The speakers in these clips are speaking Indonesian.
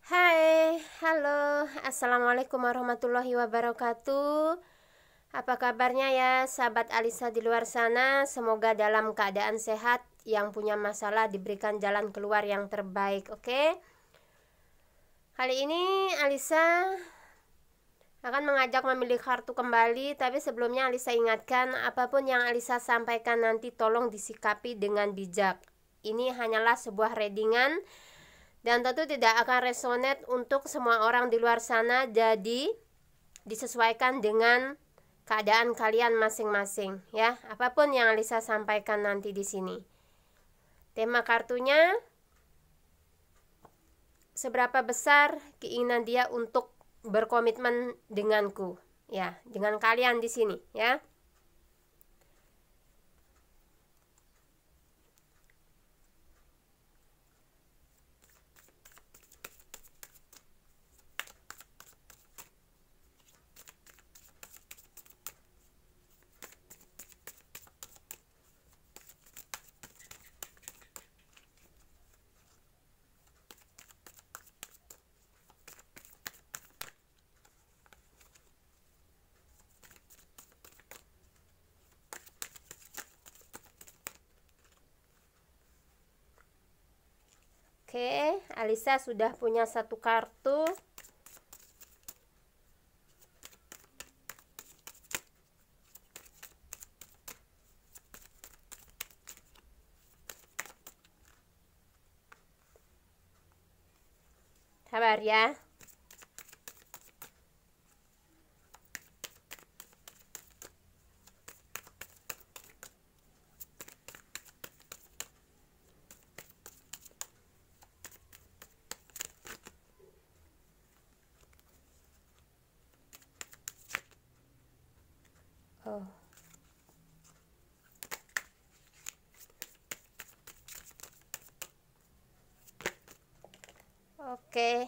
Hai, halo, assalamualaikum warahmatullahi wabarakatuh. Apa kabarnya ya, sahabat Alisa di luar sana? Semoga dalam keadaan sehat. Yang punya masalah diberikan jalan keluar yang terbaik, oke? Kali ini Alisa akan mengajak memilih kartu kembali. Tapi sebelumnya Alisa ingatkan, apapun yang Alisa sampaikan nanti tolong disikapi dengan bijak. Ini hanyalah sebuah readingan dan tentu tidak akan resonate untuk semua orang di luar sana, jadi disesuaikan dengan keadaan kalian masing-masing ya. Apapun yang Alisa sampaikan nanti di sini. Tema kartunya, seberapa besar keinginan dia untuk berkomitmen denganku ya, dengan kalian di sini ya. Oke, Alisa sudah punya satu kartu. Sabar ya. Oh. Oke.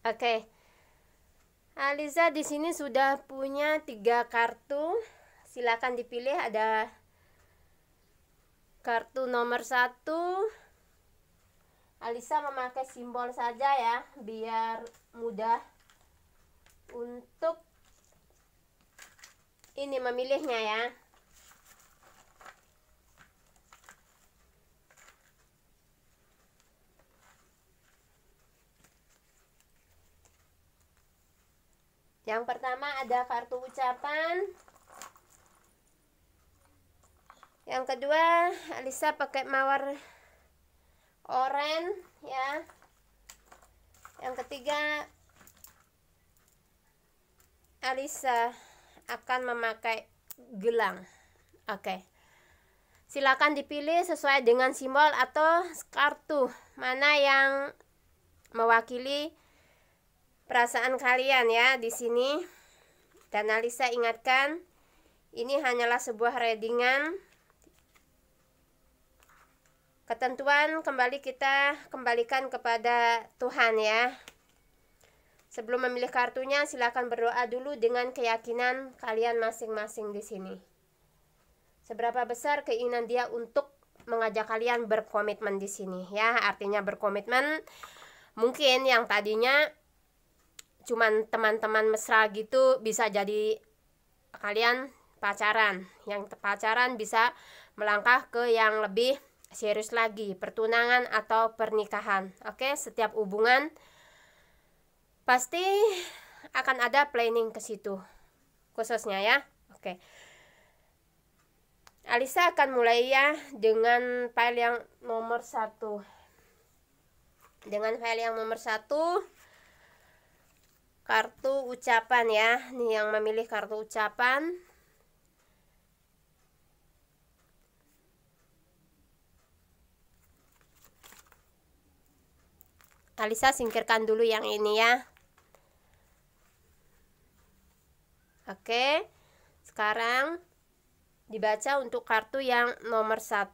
Oke. Alisa di sini sudah punya 3 kartu. Silakan dipilih. Ada kartu nomor 1. Alisa memakai simbol saja ya, biar mudah untuk ini memilihnya ya. Yang pertama ada kartu ucapan. Yang kedua, Alisa pakai mawar oranye ya. Yang ketiga, Alisa akan memakai gelang. Oke. Silakan dipilih sesuai dengan simbol atau kartu mana yang mewakili perasaan kalian ya di sini. Dan Alisa ingatkan, ini hanyalah sebuah readingan. Ketentuan kembali kita kembalikan kepada Tuhan ya. Sebelum memilih kartunya, silakan berdoa dulu dengan keyakinan kalian masing-masing di sini. Seberapa besar keinginan dia untuk mengajak kalian berkomitmen di sini ya. Artinya berkomitmen, mungkin yang tadinya cuman teman-teman mesra gitu bisa jadi kalian pacaran. Yang pacaran bisa melangkah ke yang lebih serius lagi, pertunangan atau pernikahan. Oke, setiap hubungan pasti akan ada planning ke situ khususnya ya. Oke. Alisa akan mulai ya dengan file yang nomor 1. Dengan file yang nomor 1, kartu ucapan ya. Nih yang memilih kartu ucapan. Alisa singkirkan dulu yang ini ya. Oke. Sekarang dibaca untuk kartu yang nomor 1.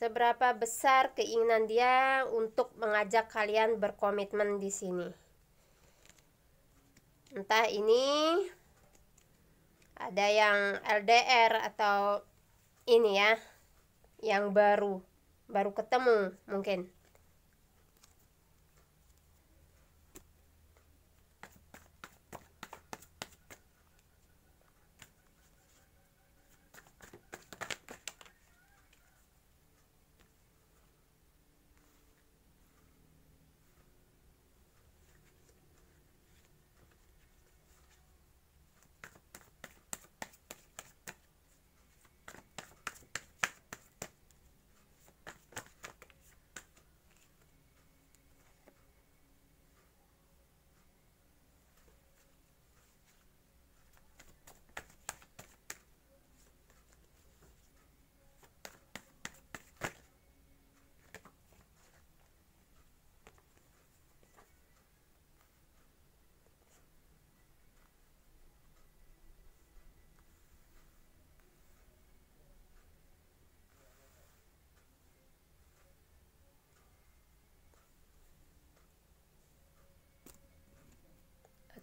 seberapa besar keinginan dia untuk mengajak kalian berkomitmen di sini. Entah ini ada yang LDR atau ini ya, yang baru ketemu mungkin.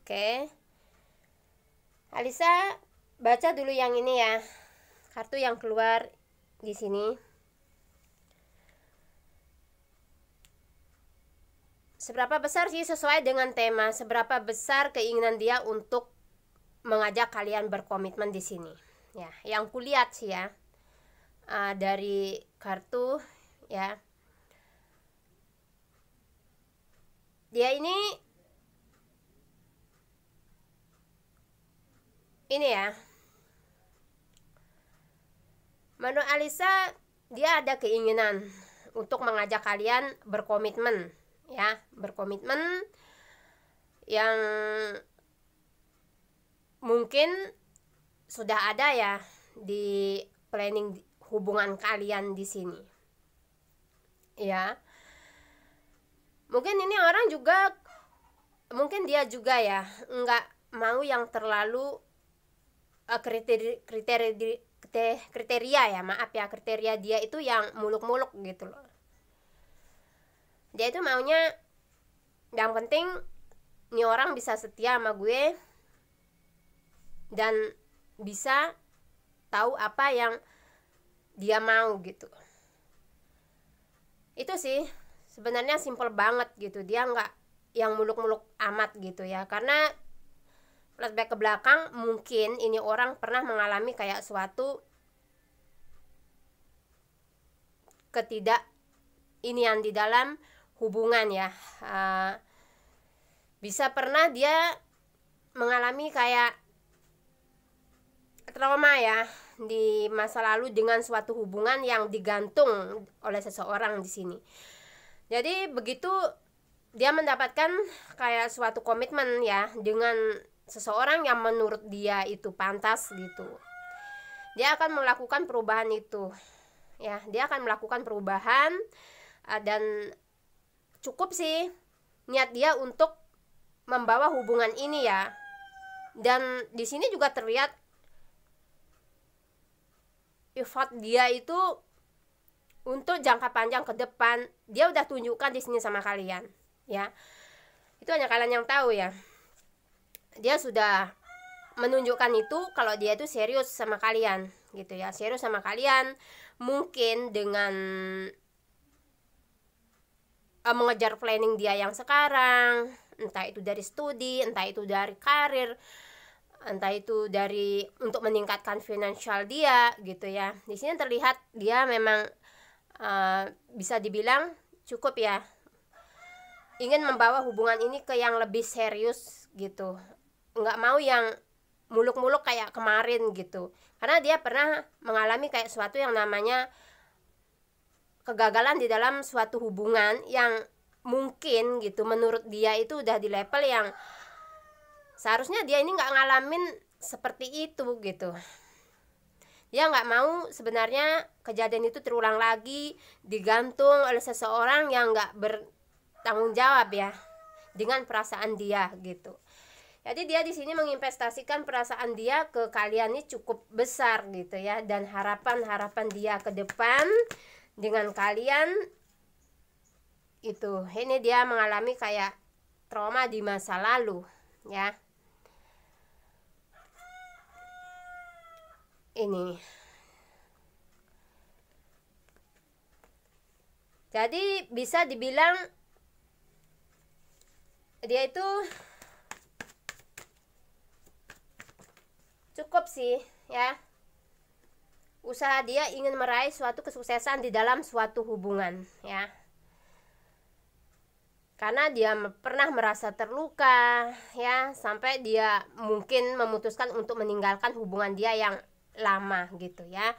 Oke, Alisa baca dulu yang ini ya, kartu yang keluar di sini. Seberapa besar sih sesuai dengan tema, seberapa besar keinginan dia untuk mengajak kalian berkomitmen di sini. Ya, yang kulihat sih ya, dari kartu ya, dia ini ya, menurut Alisa dia ada keinginan untuk mengajak kalian berkomitmen ya, berkomitmen yang mungkin sudah ada ya di planning hubungan kalian di sini ya. Mungkin ini orang juga, mungkin dia juga ya nggak mau yang terlalu kriteria ya, maaf ya, kriteria dia itu yang muluk-muluk gitu loh. Dia itu maunya yang penting nih orang bisa setia sama gue dan bisa tahu apa yang dia mau gitu. Itu sih sebenarnya simple banget gitu, dia nggak yang muluk-muluk amat gitu ya. Karena flashback ke belakang, mungkin ini orang pernah mengalami kayak suatu ketidakinian di dalam hubungan ya. Bisa pernah dia mengalami kayak trauma ya di masa lalu dengan suatu hubungan yang digantung oleh seseorang di sini. Jadi begitu dia mendapatkan kayak suatu komitmen ya dengan seseorang yang menurut dia itu pantas gitu, dia akan melakukan perubahan itu ya, dia akan melakukan perubahan dan cukup sih niat dia untuk membawa hubungan ini ya. Dan di sini juga terlihat effort dia itu untuk jangka panjang ke depan, dia udah tunjukkan di sini sama kalian ya. Itu hanya kalian yang tahu ya. Dia sudah menunjukkan itu kalau dia itu serius sama kalian gitu ya, serius sama kalian, mungkin dengan mengejar planning dia yang sekarang, entah itu dari studi, entah itu dari karir, entah itu dari untuk meningkatkan finansial dia gitu ya. Di sini terlihat dia memang bisa dibilang cukup ya, ingin membawa hubungan ini ke yang lebih serius gitu, nggak mau yang muluk-muluk kayak kemarin gitu. Karena dia pernah mengalami kayak suatu yang namanya kegagalan di dalam suatu hubungan yang mungkin gitu menurut dia itu udah di level yang seharusnya dia ini nggak ngalamin seperti itu gitu. Dia nggak mau sebenarnya kejadian itu terulang lagi, digantung oleh seseorang yang nggak bertanggung jawab ya dengan perasaan dia gitu. Jadi dia di sini menginvestasikan perasaan dia ke kalian ini cukup besar gitu ya, dan harapan dia ke depan dengan kalian itu. Ini dia mengalami kayak trauma di masa lalu ya. Ini jadi bisa dibilang dia itu cukup sih ya, usaha dia ingin meraih suatu kesuksesan di dalam suatu hubungan ya, karena dia pernah merasa terluka ya, sampai dia mungkin memutuskan untuk meninggalkan hubungan dia yang lama gitu ya,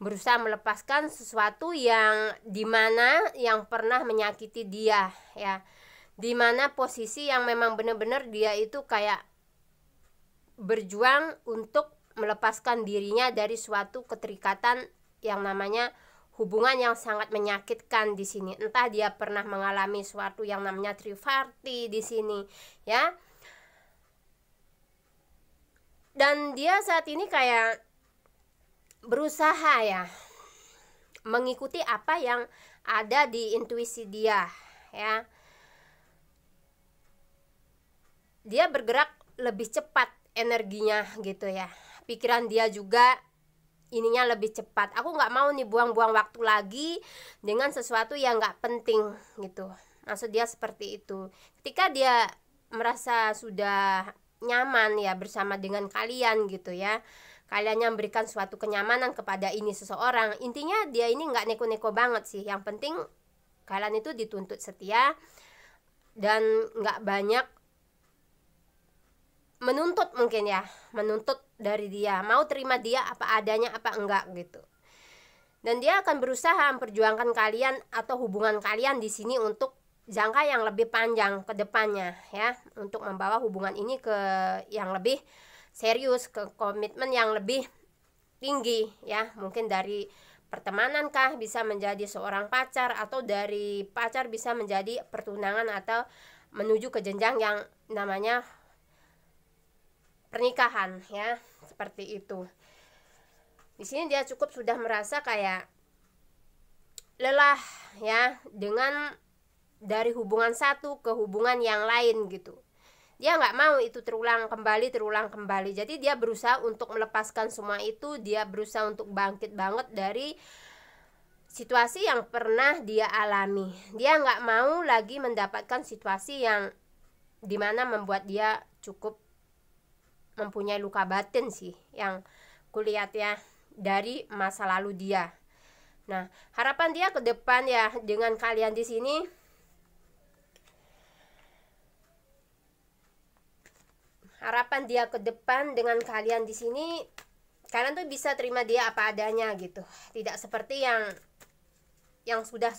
berusaha melepaskan sesuatu yang dimana yang pernah menyakiti dia ya, dimana posisi yang memang benar-benar dia itu kayak berjuang untuk melepaskan dirinya dari suatu keterikatan yang namanya hubungan yang sangat menyakitkan di sini. Entah dia pernah mengalami suatu yang namanya triparty di sini ya. Dan dia saat ini kayak berusaha ya mengikuti apa yang ada di intuisi dia ya. Dia bergerak lebih cepat energinya gitu ya, pikiran dia juga ininya lebih cepat. Aku nggak mau nih buang-buang waktu lagi dengan sesuatu yang nggak penting gitu, maksud dia seperti itu. Ketika dia merasa sudah nyaman ya bersama dengan kalian gitu ya, kalian yang memberikan suatu kenyamanan kepada ini seseorang, intinya dia ini nggak neko-neko banget sih. Yang penting kalian itu dituntut setia dan nggak banyak menuntut, mungkin ya, menuntut dari dia, mau terima dia apa adanya apa enggak gitu. Dan dia akan berusaha memperjuangkan kalian atau hubungan kalian di sini untuk jangka yang lebih panjang ke depannya ya, untuk membawa hubungan ini ke yang lebih serius, ke komitmen yang lebih tinggi ya. Mungkin dari pertemanan kah bisa menjadi seorang pacar, atau dari pacar bisa menjadi pertunangan, atau menuju ke jenjang yang namanya pernikahan ya, seperti itu. Di sini dia cukup sudah merasa kayak lelah ya dengan dari hubungan satu ke hubungan yang lain gitu. Dia nggak mau itu terulang kembali. Jadi dia berusaha untuk melepaskan semua itu. Dia berusaha untuk bangkit banget dari situasi yang pernah dia alami. Dia nggak mau lagi mendapatkan situasi yang dimana membuat dia cukup mempunyai luka batin sih, yang kulihat ya dari masa lalu dia. Nah, harapan dia ke depan ya dengan kalian di sini, harapan dia ke depan dengan kalian di sini, kalian tuh bisa terima dia apa adanya gitu, tidak seperti yang sudah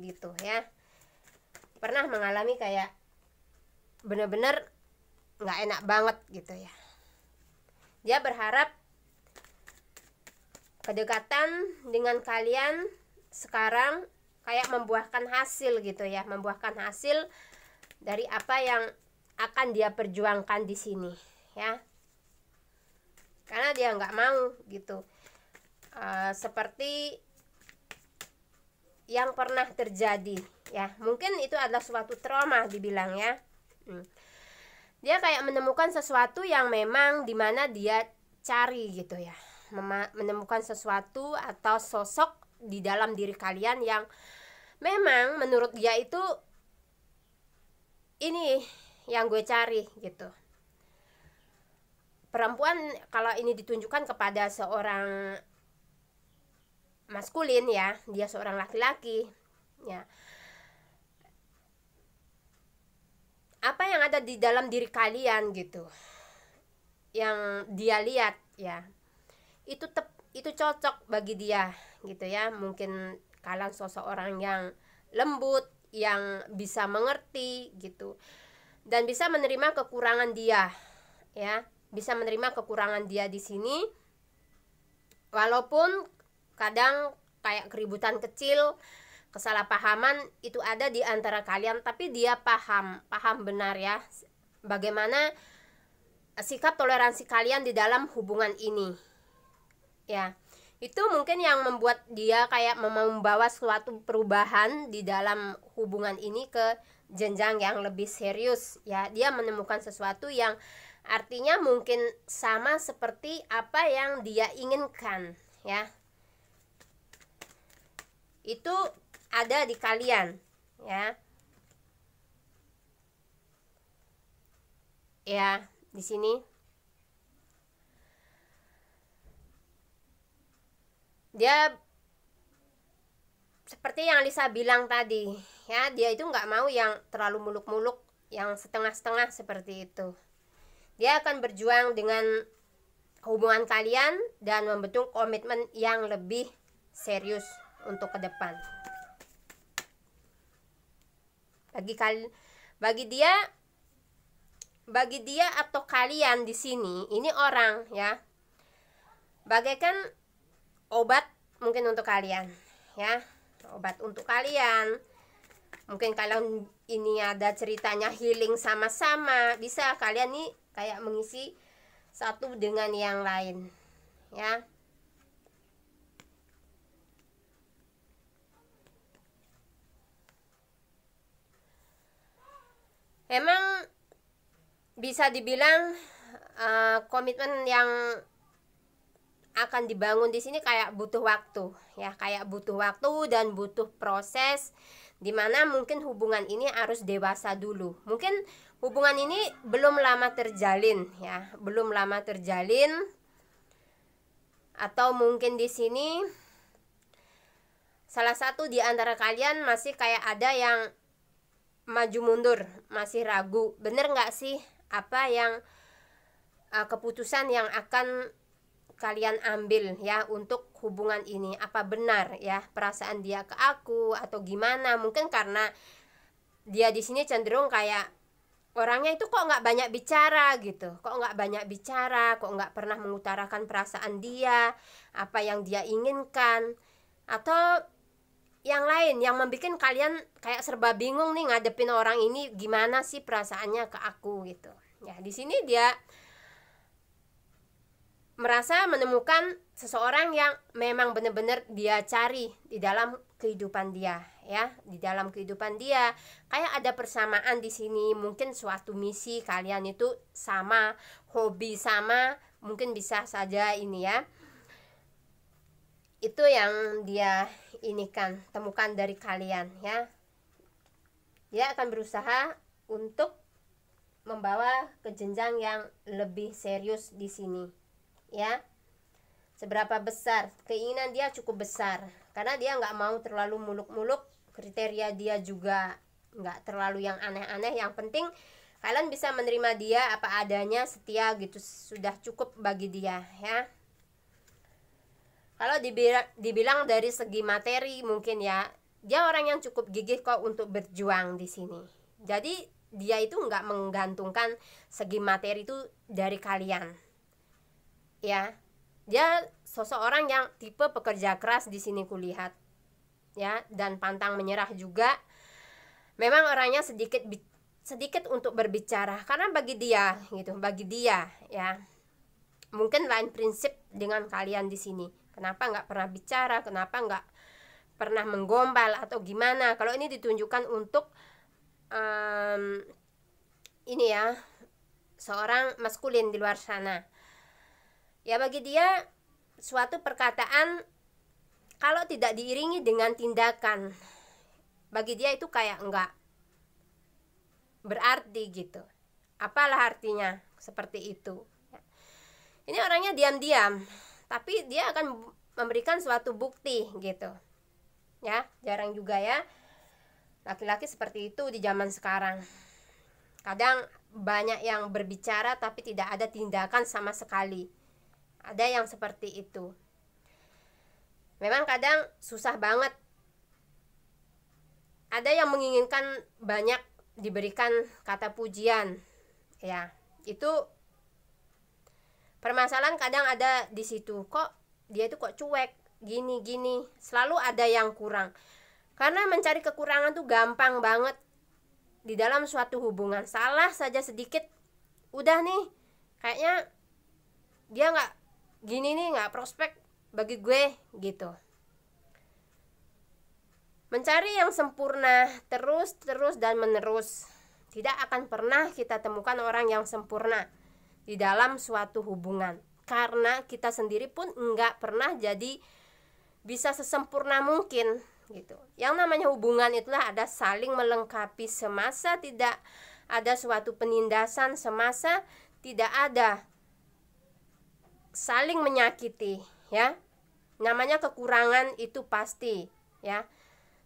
gitu ya, pernah mengalami kayak bener-bener nggak enak banget gitu ya. Dia berharap kedekatan dengan kalian sekarang kayak membuahkan hasil gitu ya, membuahkan hasil dari apa yang akan dia perjuangkan di sini ya, karena dia nggak mau gitu seperti yang pernah terjadi ya. Mungkin itu adalah suatu trauma dibilang ya. Dia kayak menemukan sesuatu yang memang dimana dia cari gitu ya, menemukan sesuatu atau sosok di dalam diri kalian yang memang menurut dia itu ini yang gue cari gitu. Perempuan kalau ini ditunjukkan kepada seorang maskulin ya, dia seorang laki-laki ya, apa yang ada di dalam diri kalian gitu, yang dia lihat ya, itu cocok bagi dia gitu ya. Mungkin kalian sosok orang yang lembut, yang bisa mengerti gitu, dan bisa menerima kekurangan dia ya, bisa menerima kekurangan dia di sini, walaupun kadang kayak keributan kecil, kesalahpahaman itu ada di antara kalian, tapi dia paham benar ya bagaimana sikap toleransi kalian di dalam hubungan ini ya. Itu mungkin yang membuat dia kayak membawa suatu perubahan di dalam hubungan ini ke jenjang yang lebih serius ya. Dia menemukan sesuatu yang artinya mungkin sama seperti apa yang dia inginkan ya. Itu ada di kalian ya. Ya, di sini dia seperti yang Lisa bilang tadi ya, dia itu nggak mau yang terlalu muluk-muluk, yang setengah-setengah seperti itu. Dia akan berjuang dengan hubungan kalian dan membentuk komitmen yang lebih serius untuk ke depan. Bagi dia atau kalian di sini, ini orang ya, bagaikan obat mungkin untuk kalian ya, obat untuk kalian. Mungkin kalian ini ada ceritanya healing sama-sama, bisa kalian nih kayak mengisi satu dengan yang lain ya. Emang bisa dibilang komitmen yang akan dibangun di sini kayak butuh waktu ya, kayak butuh waktu dan butuh proses, dimana mungkin hubungan ini harus dewasa dulu. Mungkin hubungan ini belum lama terjalin ya, belum lama terjalin, atau mungkin di sini salah satu di antara kalian masih kayak ada yang maju mundur, masih ragu, bener nggak sih apa yang keputusan yang akan kalian ambil ya untuk hubungan ini, apa benar ya perasaan dia ke aku atau gimana. Mungkin karena dia di sini cenderung kayak orangnya itu kok nggak banyak bicara gitu, kok nggak banyak bicara, kok nggak pernah mengutarakan perasaan dia, apa yang dia inginkan, atau yang lain yang membuat kalian kayak serba bingung nih ngadepin orang ini, gimana sih perasaannya ke aku gitu ya. Di sini dia merasa menemukan seseorang yang memang benar-benar dia cari di dalam kehidupan dia ya, di dalam kehidupan dia kayak ada persamaan di sini. Mungkin suatu misi kalian itu sama, hobi sama, mungkin bisa saja ini ya. Itu yang dia inikan, temukan dari kalian ya. Dia akan berusaha untuk membawa ke jenjang yang lebih serius di sini ya. Seberapa besar keinginan dia, cukup besar, karena dia nggak mau terlalu muluk-muluk. Kriteria dia juga nggak terlalu yang aneh-aneh. Yang penting kalian bisa menerima dia apa adanya, setia gitu, sudah cukup bagi dia ya. Kalau dibilang dari segi materi mungkin ya, dia orang yang cukup gigih kok untuk berjuang di sini. Jadi dia itu nggak menggantungkan segi materi itu dari kalian ya. Dia sosok orang yang tipe pekerja keras di sini kulihat ya, dan pantang menyerah juga. Memang orangnya sedikit untuk berbicara, karena bagi dia gitu, bagi dia ya, mungkin lain prinsip dengan kalian di sini. Kenapa nggak pernah bicara, kenapa nggak pernah menggombal atau gimana. Kalau ini ditunjukkan untuk ini ya, seorang maskulin di luar sana ya. Bagi dia suatu perkataan kalau tidak diiringi dengan tindakan, bagi dia itu kayak enggak berarti gitu. Apalah artinya seperti itu. Ini orangnya diam-diam, tapi dia akan memberikan suatu bukti gitu ya. Jarang juga ya laki-laki seperti itu di zaman sekarang. Kadang banyak yang berbicara tapi tidak ada tindakan sama sekali. Ada yang seperti itu. Memang kadang susah banget. Ada yang menginginkan banyak diberikan kata pujian ya. Itu permasalahan kadang ada di situ. Kok dia itu kok cuek gini-gini, selalu ada yang kurang. Karena mencari kekurangan tuh gampang banget di dalam suatu hubungan. Salah saja sedikit udah nih kayaknya dia nggak gini nih, nggak prospek bagi gue gitu. Mencari yang sempurna terus dan menerus. Tidak akan pernah kita temukan orang yang sempurna di dalam suatu hubungan, karena kita sendiri pun nggak pernah jadi bisa sesempurna mungkin gitu. Yang namanya hubungan itulah ada saling melengkapi, semasa tidak ada suatu penindasan, semasa tidak ada saling menyakiti, ya. Namanya kekurangan itu pasti, ya.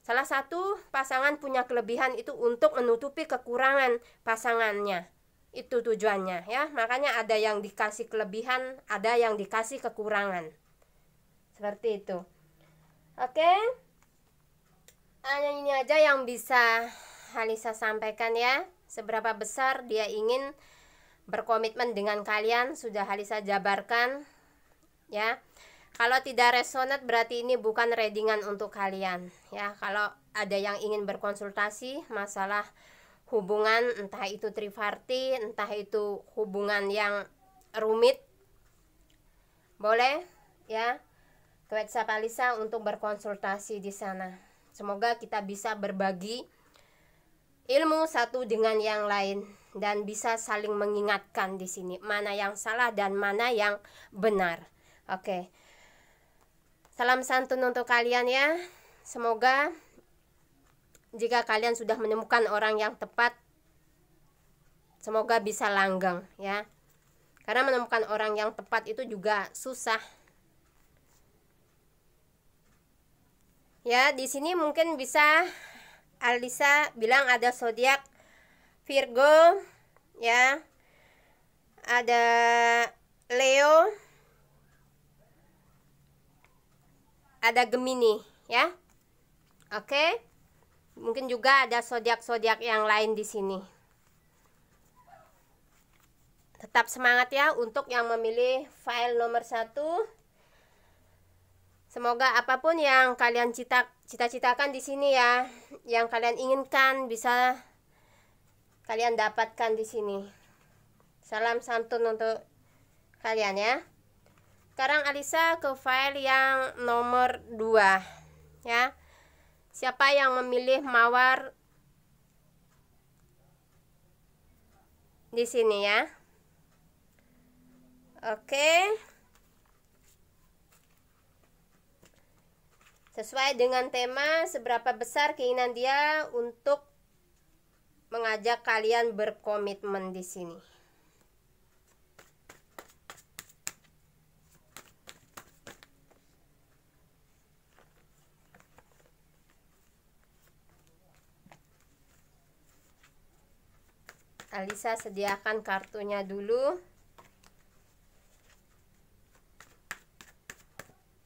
Salah satu pasangan punya kelebihan itu untuk menutupi kekurangan pasangannya. Itu tujuannya, ya. Makanya ada yang dikasih kelebihan, ada yang dikasih kekurangan. Seperti itu. Oke. Hanya ini aja yang bisa Halisa sampaikan, ya. Seberapa besar dia ingin berkomitmen dengan kalian sudah Halisa jabarkan, ya. Kalau tidak resonate berarti ini bukan readingan untuk kalian, ya. Kalau ada yang ingin berkonsultasi masalah hubungan, entah itu triparty, entah itu hubungan yang rumit, boleh, ya, ke WhatsApp Halisa untuk berkonsultasi di sana. Semoga kita bisa berbagi ilmu satu dengan yang lain dan bisa saling mengingatkan di sini mana yang salah dan mana yang benar. Oke. Salam santun untuk kalian, ya. Semoga jika kalian sudah menemukan orang yang tepat, semoga bisa langgeng, ya. Karena menemukan orang yang tepat itu juga susah. Ya, di sini mungkin bisa Alisa bilang ada zodiak Virgo, ya. Ada Leo, ada Gemini, ya. Oke. Mungkin juga ada zodiak-zodiak yang lain di sini. Tetap semangat, ya, untuk yang memilih file nomor 1. Semoga apapun yang kalian cita-citakan di sini, ya, yang kalian inginkan bisa kalian dapatkan di sini. Salam santun untuk kalian, ya. Sekarang Alisa ke file yang nomor 2, ya. Siapa yang memilih mawar di sini, ya? Oke. Sesuai dengan tema, seberapa besar keinginan dia untuk mengajak kalian berkomitmen di sini. Alisa sediakan kartunya dulu.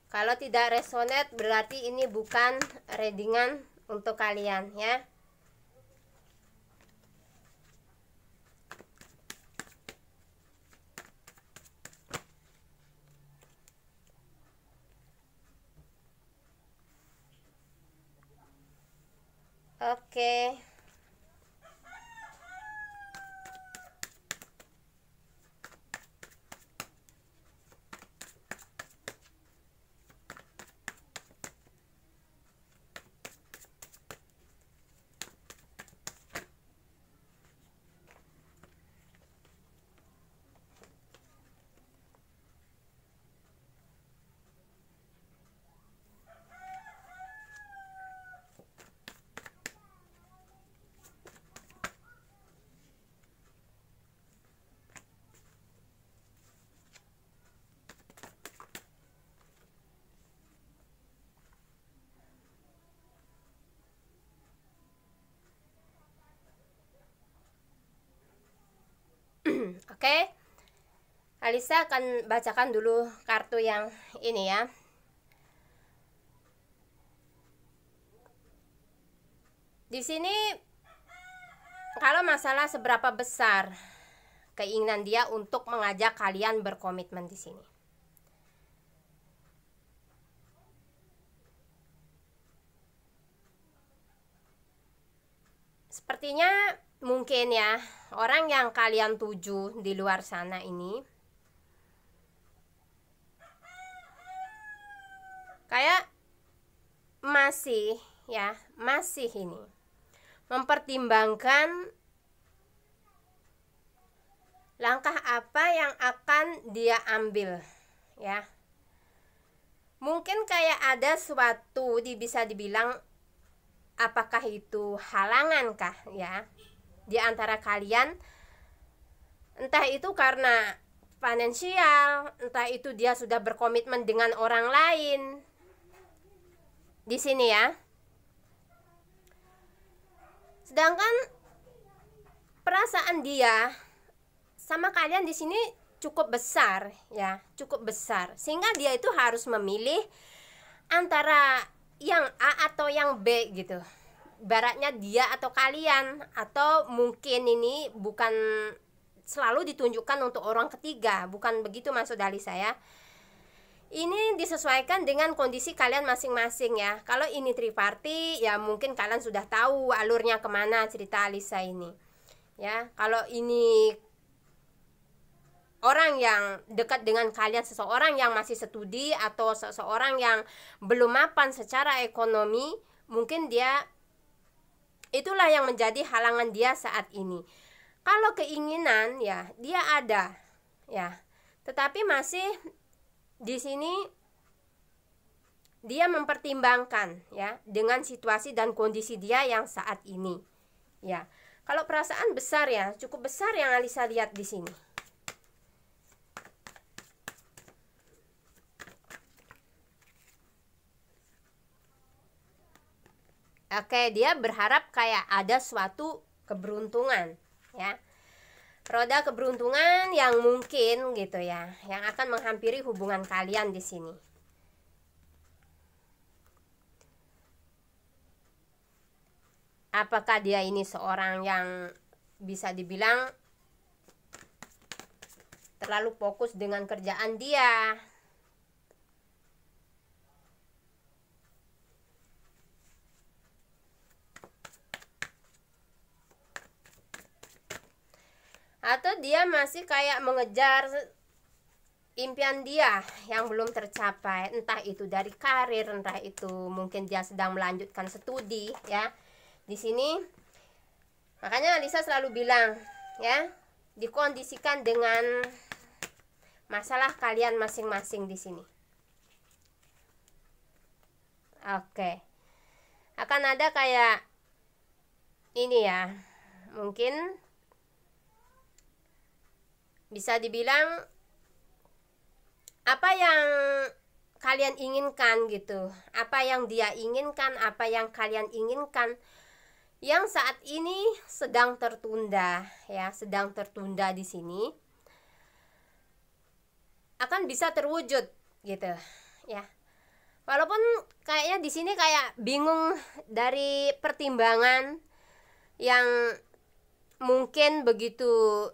Kalau tidak resonate berarti ini bukan readingan untuk kalian, ya. Oke. Oke. Alisa akan bacakan dulu kartu yang ini, ya. Di sini kalau masalah seberapa besar keinginan dia untuk mengajak kalian berkomitmen di sini. Sepertinya mungkin, ya, orang yang kalian tuju di luar sana ini kayak masih ini mempertimbangkan langkah apa yang akan dia ambil ya. Mungkin kayak ada suatu bisa dibilang, apakah itu halangan kah ya di antara kalian, entah itu karena finansial, entah itu dia sudah berkomitmen dengan orang lain di sini ya. Sedangkan perasaan dia sama kalian di sini cukup besar ya, cukup besar, sehingga dia itu harus memilih antara yang A atau yang B gitu. Baratnya dia atau kalian, atau mungkin ini bukan selalu ditunjukkan untuk orang ketiga, bukan begitu maksud dari saya. Ini disesuaikan dengan kondisi kalian masing-masing ya. Kalau ini triparty ya mungkin kalian sudah tahu alurnya kemana cerita Alisa ini ya. Kalau ini orang yang dekat dengan kalian, seseorang yang masih studi atau seseorang yang belum mapan secara ekonomi, mungkin dia itulah yang menjadi halangan dia saat ini. Kalau keinginan ya dia ada ya, tetapi masih di sini dia mempertimbangkan ya dengan situasi dan kondisi dia yang saat ini ya. Kalau perasaan besar ya, cukup besar yang Alisa lihat di sini. Oke, dia berharap kayak ada suatu keberuntungan ya. Roda keberuntungan yang mungkin gitu ya, yang akan menghampiri hubungan kalian di sini. Apakah dia ini seorang yang bisa dibilang terlalu fokus dengan kerjaan dia? Atau dia masih kayak mengejar impian dia yang belum tercapai, entah itu dari karir, entah itu mungkin dia sedang melanjutkan studi ya. Di sini makanya Alisa selalu bilang ya, dikondisikan dengan masalah kalian masing-masing di sini. Oke. Akan ada kayak ini ya, mungkin bisa dibilang apa yang kalian inginkan gitu, apa yang dia inginkan, apa yang kalian inginkan, yang saat ini sedang tertunda ya, sedang tertunda di sini, akan bisa terwujud gitu ya. Walaupun kayaknya di sini kayak bingung dari pertimbangan yang mungkin begitu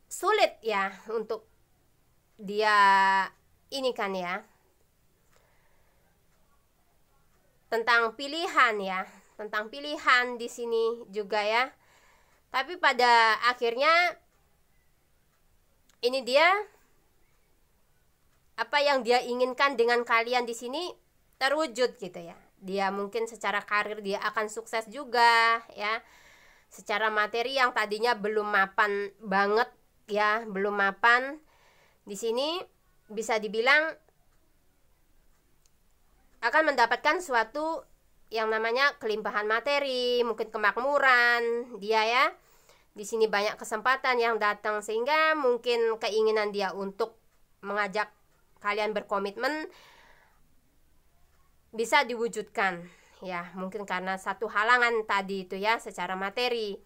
sulit ya untuk dia ini kan ya, tentang pilihan ya, tentang pilihan di sini juga ya. Tapi pada akhirnya ini dia, apa yang dia inginkan dengan kalian di sini terwujud gitu ya. Dia mungkin secara karir dia akan sukses juga ya. Secara materi yang tadinya belum mapan banget ya, belum mapan, di sini bisa dibilang akan mendapatkan suatu yang namanya kelimpahan materi, mungkin kemakmuran dia ya. Di sini banyak kesempatan yang datang, sehingga mungkin keinginan dia untuk mengajak kalian berkomitmen bisa diwujudkan ya. Mungkin karena satu halangan tadi itu ya, secara materi,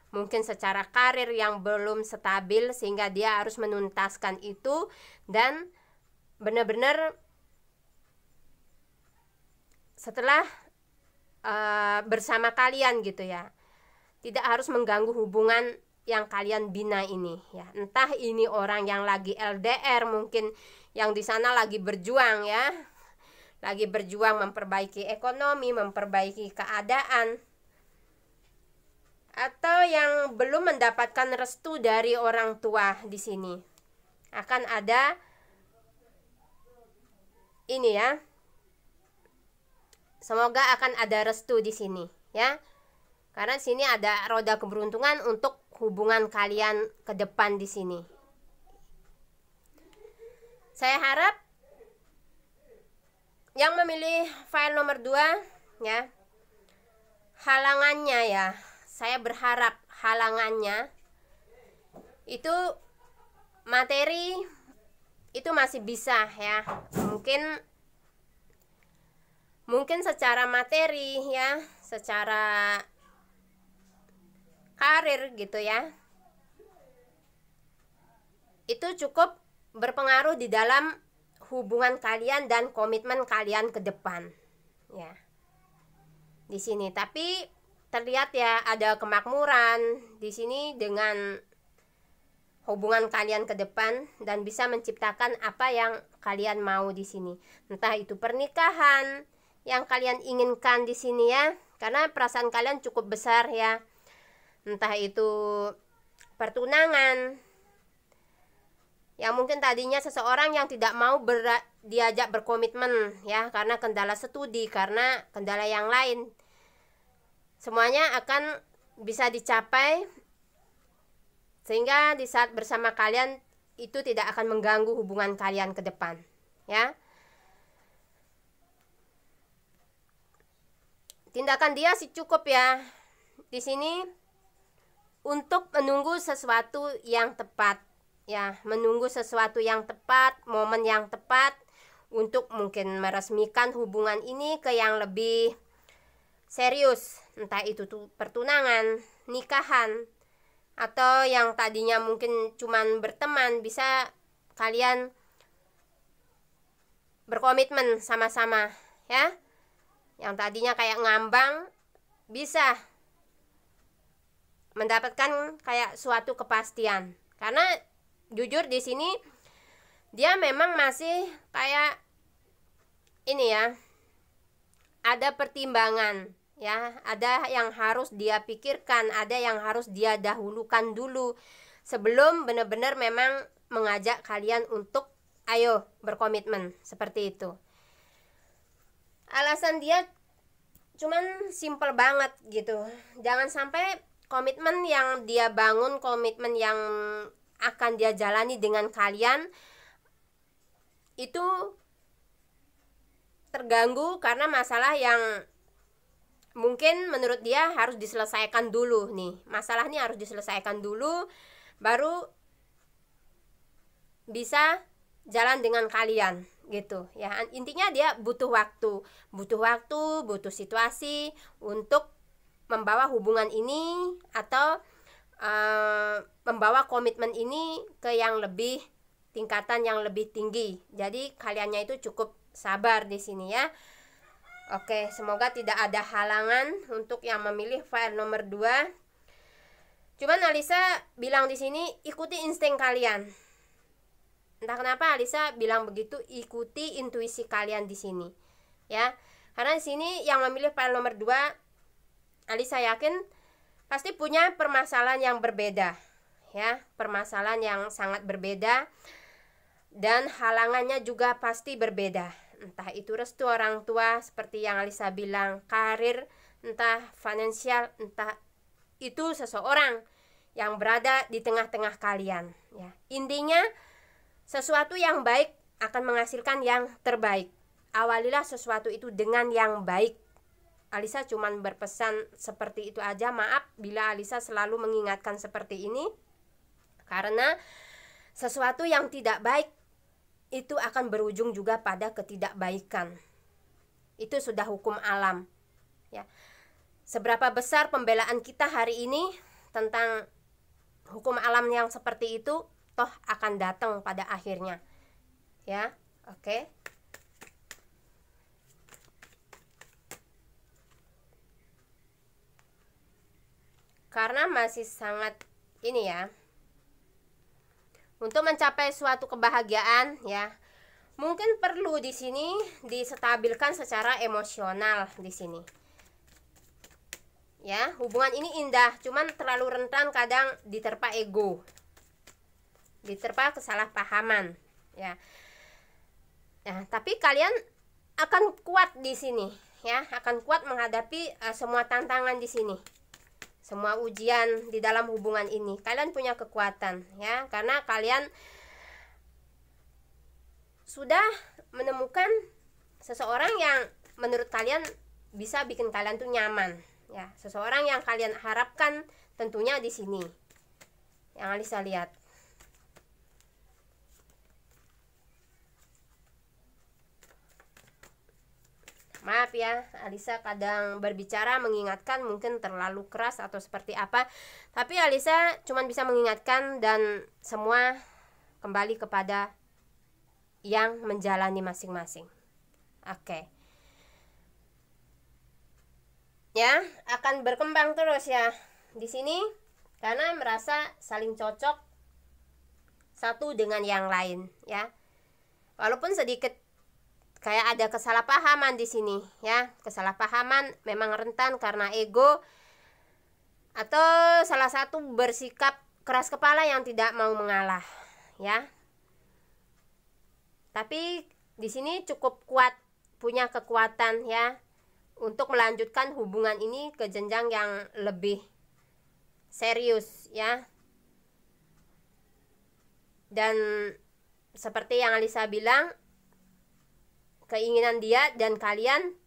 mungkin secara karir yang belum stabil, sehingga dia harus menuntaskan itu dan benar-benar setelah bersama kalian gitu ya, tidak harus mengganggu hubungan yang kalian bina ini ya. Entah ini orang yang lagi LDR, mungkin yang di sana lagi berjuang ya, lagi berjuang memperbaiki ekonomi, memperbaiki keadaan, atau yang belum mendapatkan restu dari orang tua. Di sini akan ada ini ya, semoga akan ada restu di sini ya. Karena sini ada roda keberuntungan untuk hubungan kalian ke depan di sini. Saya harap yang memilih file nomor 2 ya, halangannya ya, saya berharap halangannya itu materi itu masih bisa ya, mungkin secara materi ya, secara karir gitu ya, itu cukup berpengaruh di dalam hubungan kalian dan komitmen kalian ke depan ya di sini. Tapi terlihat ya ada kemakmuran di sini dengan hubungan kalian ke depan dan bisa menciptakan apa yang kalian mau di sini. Entah itu pernikahan yang kalian inginkan di sini ya, karena perasaan kalian cukup besar ya. Entah itu pertunangan yang mungkin tadinya seseorang yang tidak mau diajak berkomitmen ya, karena kendala studi, karena kendala yang lain, semuanya akan bisa dicapai sehingga di saat bersama kalian itu tidak akan mengganggu hubungan kalian ke depan ya. Tindakan dia sih cukup ya di sini untuk menunggu sesuatu yang tepat ya, menunggu sesuatu yang tepat, momen yang tepat untuk mungkin meresmikan hubungan ini ke yang lebih serius, entah itu tuh pertunangan, nikahan, atau yang tadinya mungkin cuman berteman, bisa kalian berkomitmen sama-sama ya. Yang tadinya kayak ngambang bisa mendapatkan kayak suatu kepastian. Karena jujur di sini dia memang masih kayak ini ya, ada pertimbangan ya, ada yang harus dia pikirkan, ada yang harus dia dahulukan dulu sebelum benar-benar memang mengajak kalian untuk ayo berkomitmen seperti itu. Alasan dia cuman simple banget gitu. Jangan sampai komitmen yang dia bangun, komitmen yang akan dia jalani dengan kalian itu terganggu karena masalah yang mungkin menurut dia harus diselesaikan dulu nih. Masalah ini harus diselesaikan dulu baru bisa jalan dengan kalian gitu ya. Intinya dia butuh waktu, butuh situasi untuk membawa hubungan ini atau membawa komitmen ini ke yang lebih tingkatan yang lebih tinggi. Jadi kaliannya itu cukup sabar di sini ya. Oke, semoga tidak ada halangan untuk yang memilih file nomor 2. Cuman Alisa bilang di sini ikuti insting kalian. Entah kenapa Alisa bilang begitu, ikuti intuisi kalian di sini ya. Karena di sini yang memilih file nomor 2, Alisa yakin pasti punya permasalahan yang berbeda ya, permasalahan yang sangat berbeda dan halangannya juga pasti berbeda. Entah itu restu orang tua seperti yang Alisa bilang, karir, entah finansial, entah itu seseorang yang berada di tengah-tengah kalian ya. Intinya sesuatu yang baik akan menghasilkan yang terbaik. Awalilah sesuatu itu dengan yang baik. Alisa cuman berpesan seperti itu aja. Maaf bila Alisa selalu mengingatkan seperti ini, karena sesuatu yang tidak baik itu akan berujung juga pada ketidakbaikan. Itu sudah hukum alam ya. Seberapa besar pembelaan kita hari ini tentang hukum alam yang seperti itu, toh akan datang pada akhirnya ya. Oke. Karena masih sangat ini ya, untuk mencapai suatu kebahagiaan ya, mungkin perlu di sini distabilkan secara emosional di sini ya. Hubungan ini indah, cuman terlalu rentan kadang diterpa ego, diterpa kesalahpahaman ya. Nah, tapi kalian akan kuat di sini ya, akan kuat menghadapi semua tantangan di sini, semua ujian di dalam hubungan ini. Kalian punya kekuatan ya, karena kalian sudah menemukan seseorang yang menurut kalian bisa bikin kalian tuh nyaman ya, seseorang yang kalian harapkan tentunya di sini yang Alisa lihat. Maaf ya, Alisa kadang berbicara mengingatkan mungkin terlalu keras atau seperti apa, tapi Alisa cuma bisa mengingatkan dan semua kembali kepada yang menjalani masing-masing. Oke. Ya, akan berkembang terus ya di sini karena merasa saling cocok satu dengan yang lain ya. Walaupun sedikit kayak ada kesalahpahaman di sini ya. Kesalahpahaman memang rentan karena ego atau salah satu bersikap keras kepala yang tidak mau mengalah ya. Tapi di sini cukup kuat, punya kekuatan ya untuk melanjutkan hubungan ini ke jenjang yang lebih serius ya. Dan seperti yang Alisa bilang, keinginan dia dan kalian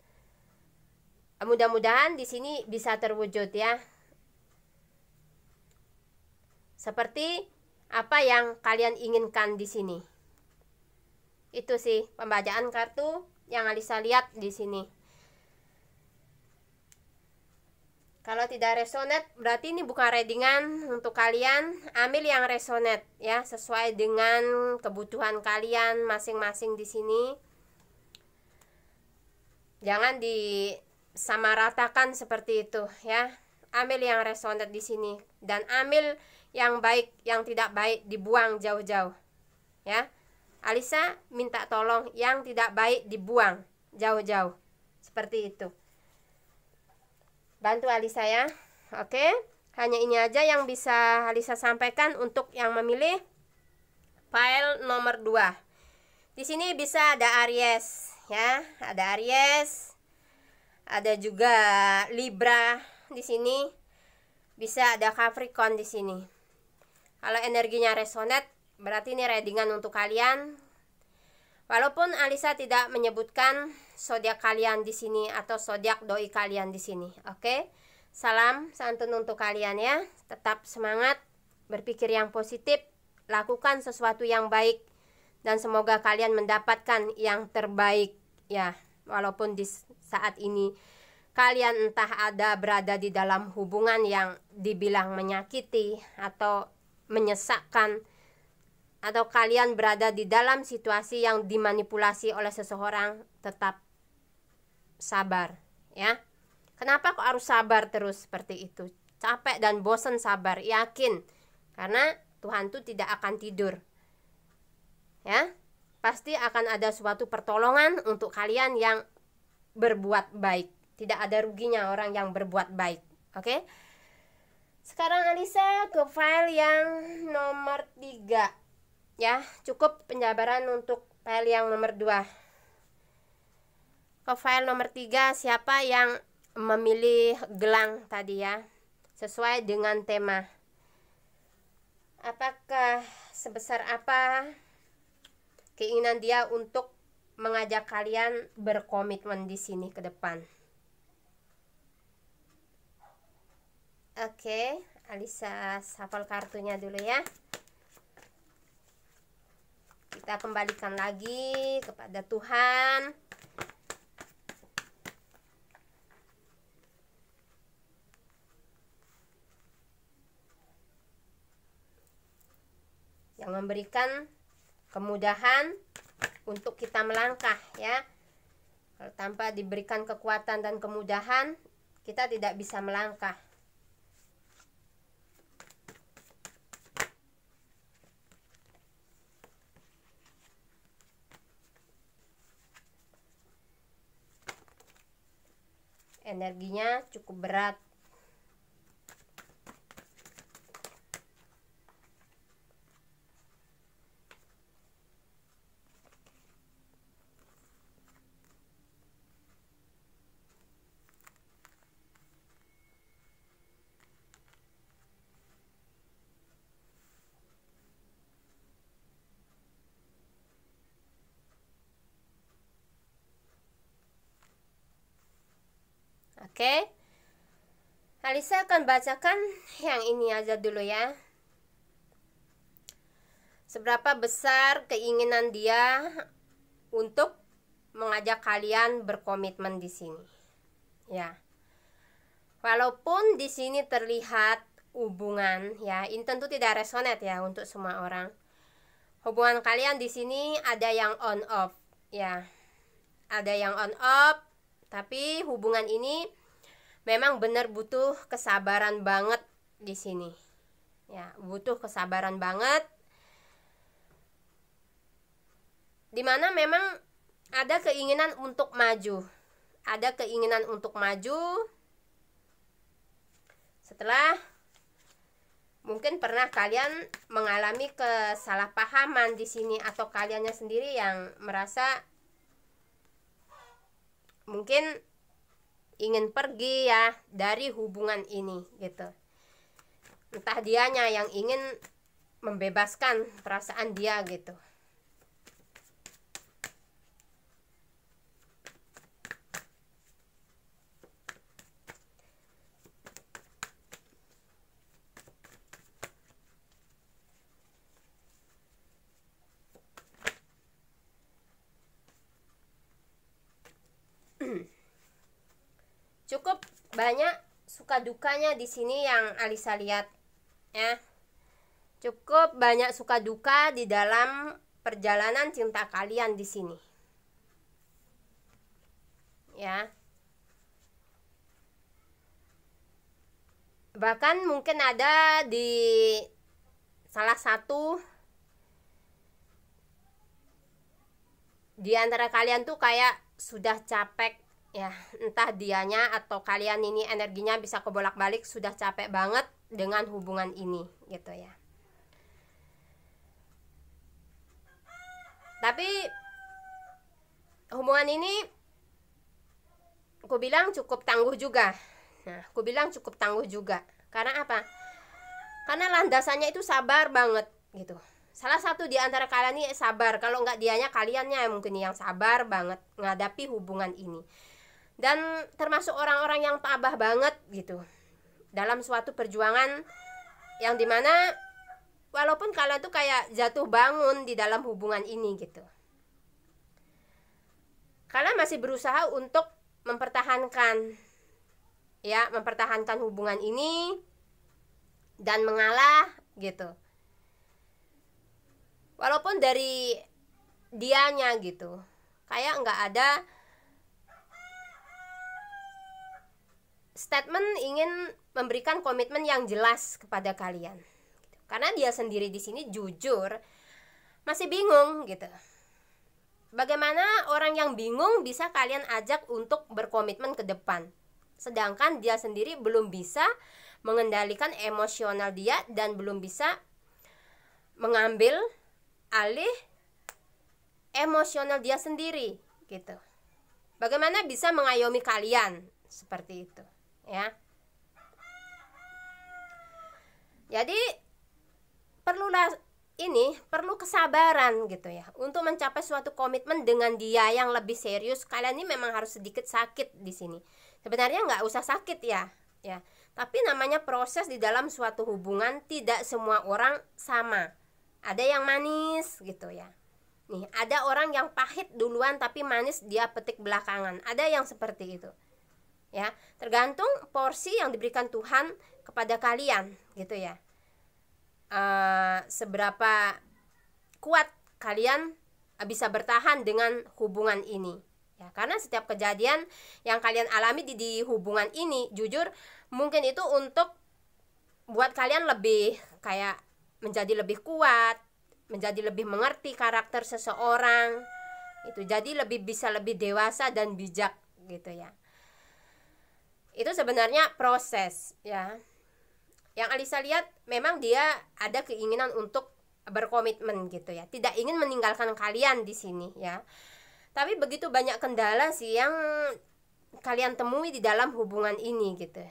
mudah-mudahan di sini bisa terwujud ya. Seperti apa yang kalian inginkan di sini. Itu sih pembacaan kartu yang Alisa lihat di sini. Kalau tidak resonate berarti ini bukan readingan untuk kalian. Ambil yang resonate ya, sesuai dengan kebutuhan kalian masing-masing di sini. Jangan disamaratakan seperti itu ya. Ambil yang resonate di sini dan ambil yang baik, yang tidak baik dibuang jauh-jauh. Ya. Alisa minta tolong yang tidak baik dibuang jauh-jauh. Seperti itu. Bantu Alisa ya. Oke, hanya ini aja yang bisa Alisa sampaikan untuk yang memilih file nomor 2. Di sini bisa ada Aries ya, ada Aries. Ada juga Libra di sini. Bisa ada Capricorn di sini. Kalau energinya resonate berarti ini readingan untuk kalian. Walaupun Alisa tidak menyebutkan zodiak kalian di sini atau zodiak doi kalian di sini. Oke. Salam santun untuk kalian ya. Tetap semangat, berpikir yang positif, lakukan sesuatu yang baik dan semoga kalian mendapatkan yang terbaik ya. Walaupun di saat ini kalian entah berada di dalam hubungan yang dibilang menyakiti atau menyesakkan, atau kalian berada di dalam situasi yang dimanipulasi oleh seseorang, tetap sabar ya. Kenapa kok harus sabar terus seperti itu? Capek dan bosan sabar, yakin. Karena Tuhan tuh tidak akan tidur. Ya. Pasti akan ada suatu pertolongan untuk kalian yang berbuat baik. Tidak ada ruginya orang yang berbuat baik. Oke? Sekarang Alisa ke file yang nomor 3. Ya, cukup penjabaran untuk file yang nomor 2. Ke file nomor 3, siapa yang memilih gelang tadi ya, sesuai dengan tema. Apakah sebesar apa keinginan dia untuk mengajak kalian berkomitmen di sini ke depan? Oke, Alisa shuffle kartunya dulu ya. Kita kembalikan lagi kepada Tuhan. Yang memberikan kemudahan untuk kita melangkah ya. Kalau tanpa diberikan kekuatan dan kemudahan, kita tidak bisa melangkah. Energinya cukup berat. Oke. Alisa akan bacakan yang ini aja dulu ya. Seberapa besar keinginan dia untuk mengajak kalian berkomitmen di sini. Ya. Walaupun di sini terlihat hubungan ya, ini tentu tidak resonate ya untuk semua orang. Hubungan kalian di sini ada yang on off ya. Ada yang on off, tapi hubungan ini memang benar butuh kesabaran banget di sini. Ya, butuh kesabaran banget. Dimana memang ada keinginan untuk maju. Ada keinginan untuk maju. Setelah mungkin pernah kalian mengalami kesalahpahaman di sini, atau kaliannya sendiri yang merasa mungkin ingin pergi ya dari hubungan ini gitu. Entah dianya yang ingin membebaskan perasaan dia gitu. Cukup banyak suka dukanya di sini yang Alisa lihat ya. Cukup banyak suka duka di dalam perjalanan cinta kalian di sini. Ya. Bahkan mungkin ada di salah satu di antara kalian tuh kayak sudah capek ya, entah dianya atau kalian ini energinya bisa kebolak-balik, sudah capek banget dengan hubungan ini gitu ya. Tapi hubungan ini aku bilang cukup tangguh juga. Nah, aku bilang cukup tangguh juga. Karena apa? Karena landasannya itu sabar banget gitu. Salah satu di antara kalian ini sabar. Kalau nggak dianya, kaliannya mungkin yang sabar banget menghadapi hubungan ini. Dan termasuk orang-orang yang tabah banget gitu dalam suatu perjuangan yang dimana walaupun kalian tuh kayak jatuh bangun di dalam hubungan ini gitu, kalian masih berusaha untuk mempertahankan ya, mempertahankan hubungan ini dan mengalah gitu. Walaupun dari dianya gitu kayak nggak ada statement ingin memberikan komitmen yang jelas kepada kalian. Karena dia sendiri di sini jujur masih bingung gitu. Bagaimana orang yang bingung bisa kalian ajak untuk berkomitmen ke depan, sedangkan dia sendiri belum bisa mengendalikan emosional dia dan belum bisa mengambil alih emosional dia sendiri gitu. Bagaimana bisa mengayomi kalian seperti itu ya. Jadi perlu kesabaran gitu ya untuk mencapai suatu komitmen dengan dia yang lebih serius. Kalian ini memang harus sedikit sakit di sini. Sebenarnya nggak usah sakit ya. Tapi namanya proses di dalam suatu hubungan, tidak semua orang sama. Ada yang manis gitu ya. Nih, ada orang yang pahit duluan tapi manis dia petik belakangan. Ada yang seperti itu. Ya, tergantung porsi yang diberikan Tuhan kepada kalian gitu ya. Seberapa kuat kalian bisa bertahan dengan hubungan ini ya, karena setiap kejadian yang kalian alami di hubungan ini, jujur mungkin itu untuk buat kalian lebih kayak menjadi lebih kuat, menjadi lebih mengerti karakter seseorang itu, jadi bisa lebih dewasa dan bijak gitu ya. Itu sebenarnya proses ya. Yang Alisa lihat memang dia ada keinginan untuk berkomitmen gitu ya, tidak ingin meninggalkan kalian di sini ya. Tapi begitu banyak kendala sih yang kalian temui di dalam hubungan ini gitu.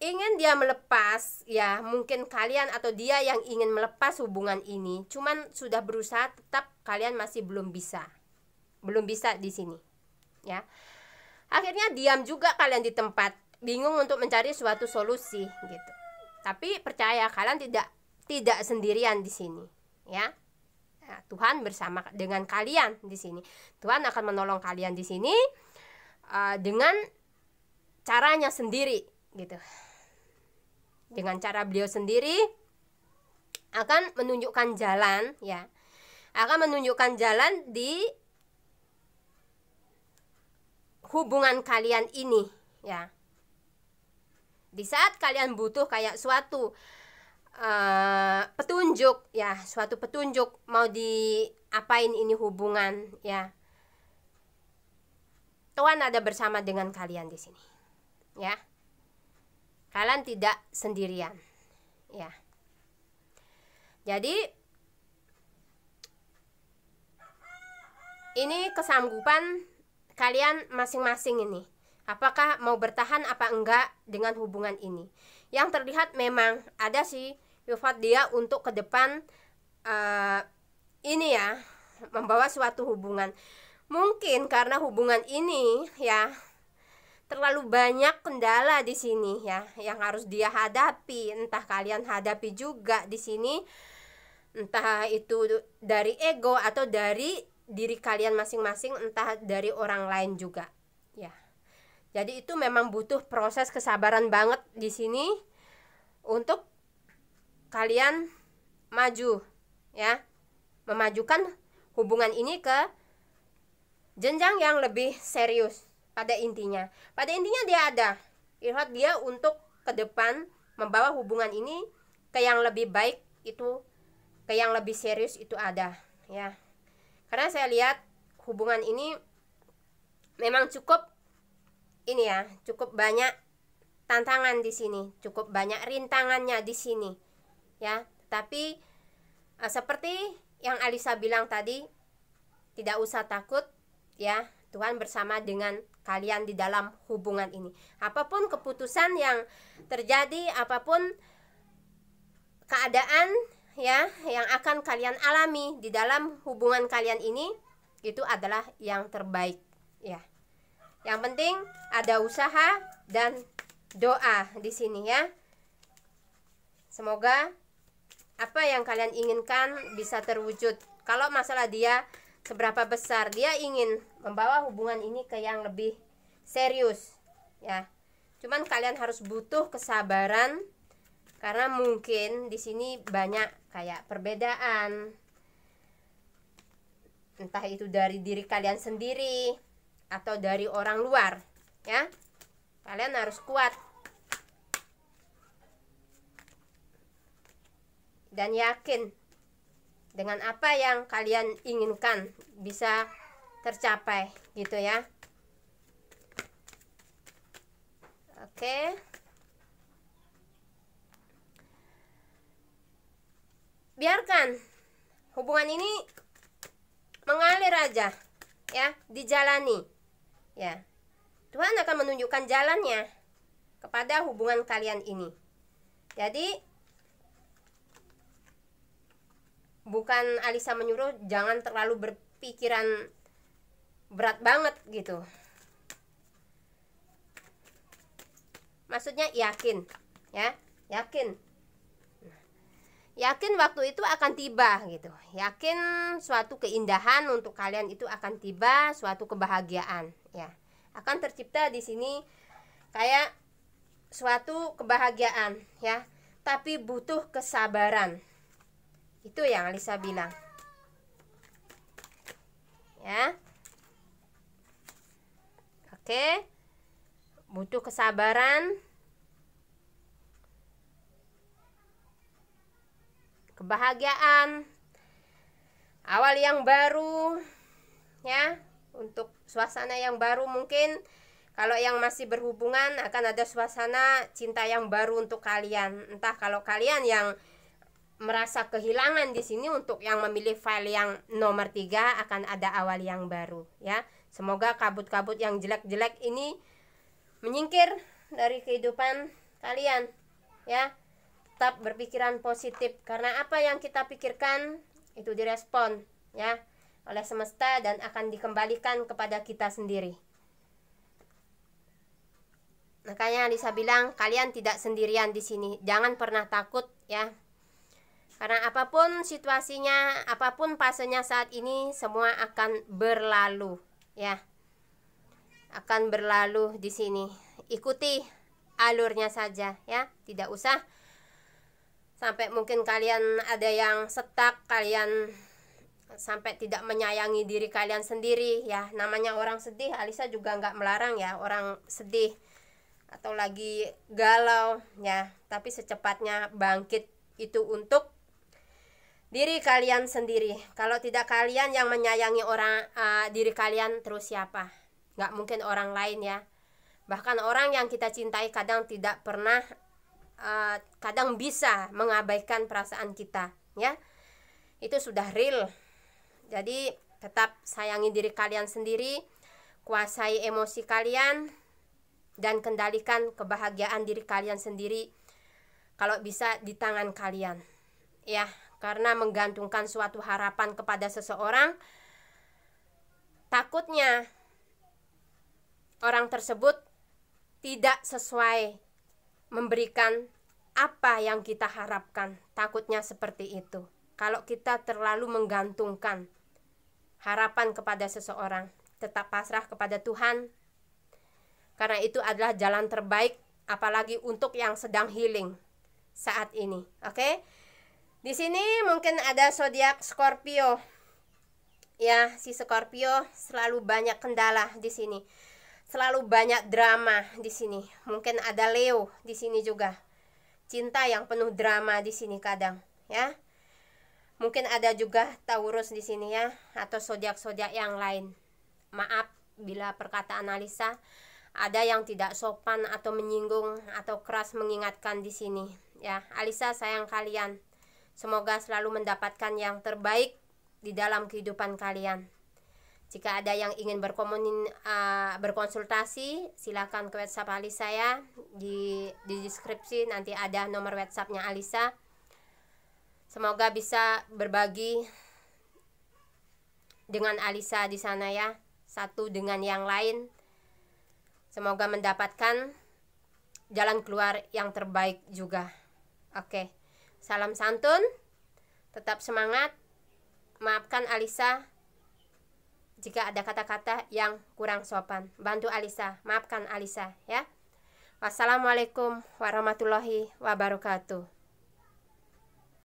Ingin dia melepas ya, mungkin kalian atau dia yang ingin melepas hubungan ini, cuman sudah berusaha tetap kalian masih belum bisa di sini ya. Akhirnya diam juga kalian di tempat, bingung untuk mencari suatu solusi gitu. Tapi percaya kalian tidak sendirian di sini, ya. Nah, Tuhan bersama dengan kalian di sini. Tuhan akan menolong kalian di sini dengan caranya sendiri gitu. Dengan cara beliau sendiri akan menunjukkan jalan, ya. Akan menunjukkan jalan di hubungan kalian ini, ya. Di saat kalian butuh kayak suatu petunjuk, ya, suatu petunjuk mau diapain ini hubungan, ya. Tuhan ada bersama dengan kalian di sini, ya. Kalian tidak sendirian, ya. Jadi ini kesanggupan kalian masing-masing ini. Apakah mau bertahan apa enggak dengan hubungan ini? Yang terlihat memang ada sih sifat dia untuk ke depan ini ya, membawa suatu hubungan. Mungkin karena hubungan ini ya terlalu banyak kendala di sini ya yang harus dia hadapi. Entah kalian hadapi juga di sini, entah itu dari ego atau dari diri kalian masing-masing, entah dari orang lain juga, ya. Jadi itu memang butuh proses kesabaran banget di sini untuk kalian maju, ya, memajukan hubungan ini ke jenjang yang lebih serius. Pada intinya dia ada lihat dia untuk ke depan membawa hubungan ini ke yang lebih baik, itu ke yang lebih serius itu ada, ya. Karena saya lihat hubungan ini memang cukup ini ya, cukup banyak tantangan di sini, cukup banyak rintangannya di sini, ya. Tapi seperti yang Alisa bilang tadi, tidak usah takut, ya. Tuhan bersama dengan kalian di dalam hubungan ini. Apapun keputusan yang terjadi, apapun keadaan ya yang akan kalian alami di dalam hubungan kalian ini, itu adalah yang terbaik, ya. Yang penting ada usaha dan doa di sini, ya. Semoga apa yang kalian inginkan bisa terwujud. Kalau masalah dia seberapa besar dia ingin membawa hubungan ini ke yang lebih serius, ya. Cuman kalian harus butuh kesabaran karena mungkin di sini banyak kayak perbedaan, entah itu dari diri kalian sendiri atau dari orang luar, ya. Kalian harus kuat dan yakin dengan apa yang kalian inginkan bisa tercapai, gitu ya. Oke. Biarkan hubungan ini mengalir aja, ya, dijalani, ya. Tuhan akan menunjukkan jalannya kepada hubungan kalian ini. Jadi bukan Alisa menyuruh jangan terlalu berpikiran berat banget gitu. Maksudnya yakin, ya, yakin waktu itu akan tiba gitu. Yakin suatu keindahan untuk kalian itu akan tiba, suatu kebahagiaan, ya. Akan tercipta di sini kayak suatu kebahagiaan, ya. Tapi butuh kesabaran. Itu yang Alisa bilang. Ya. Oke. Butuh kesabaran. Kebahagiaan, awal yang baru, ya, untuk suasana yang baru. Mungkin kalau yang masih berhubungan akan ada suasana cinta yang baru untuk kalian. Entah kalau kalian yang merasa kehilangan di sini, untuk yang memilih file yang nomor 3 akan ada awal yang baru, ya. Semoga kabut-kabut yang jelek-jelek ini menyingkir dari kehidupan kalian, ya. Tetap berpikiran positif karena apa yang kita pikirkan itu direspon, ya, oleh semesta dan akan dikembalikan kepada kita sendiri. Makanya Alisa bilang kalian tidak sendirian di sini. Jangan pernah takut ya. Karena apapun situasinya, apapun fasenya saat ini, semua akan berlalu ya. Akan berlalu di sini. Ikuti alurnya saja ya. Tidak usah sampai mungkin kalian ada yang stuck, kalian sampai tidak menyayangi diri kalian sendiri ya. Namanya orang sedih, Alisa juga nggak melarang ya orang sedih atau lagi galau ya, tapi secepatnya bangkit itu untuk diri kalian sendiri. Kalau tidak kalian yang menyayangi orang diri kalian, terus siapa? Nggak mungkin orang lain ya. Bahkan orang yang kita cintai kadang tidak pernah kadang bisa mengabaikan perasaan kita ya. Itu sudah real. Jadi tetap sayangi diri kalian sendiri, kuasai emosi kalian, dan kendalikan kebahagiaan diri kalian sendiri kalau bisa di tangan kalian ya. Karena menggantungkan suatu harapan kepada seseorang, takutnya orang tersebut tidak sesuai memberikan apa yang kita harapkan. Takutnya seperti itu kalau kita terlalu menggantungkan harapan kepada seseorang. Tetap pasrah kepada Tuhan, karena itu adalah jalan terbaik, apalagi untuk yang sedang healing saat ini. Oke? Di sini mungkin ada zodiak Scorpio. Ya, si Scorpio selalu banyak kendala di sini. Selalu banyak drama di sini. Mungkin ada Leo di sini juga. Cinta yang penuh drama di sini kadang, ya. Mungkin ada juga Taurus di sini ya, atau zodiak-zodiak yang lain. Maaf bila perkataan Alisa ada yang tidak sopan atau menyinggung atau keras mengingatkan di sini ya. Alisa sayang kalian. Semoga selalu mendapatkan yang terbaik di dalam kehidupan kalian. Jika ada yang ingin berkonsultasi, silakan ke WhatsApp Alisa ya. Di deskripsi nanti ada nomor WhatsAppnya Alisa. Semoga bisa berbagi dengan Alisa di sana ya, satu dengan yang lain. Semoga mendapatkan jalan keluar yang terbaik juga. Oke, salam santun, tetap semangat. Maafkan Alisa jika ada kata-kata yang kurang sopan. Bantu Alisa, maafkan Alisa ya. Wassalamualaikum warahmatullahi wabarakatuh.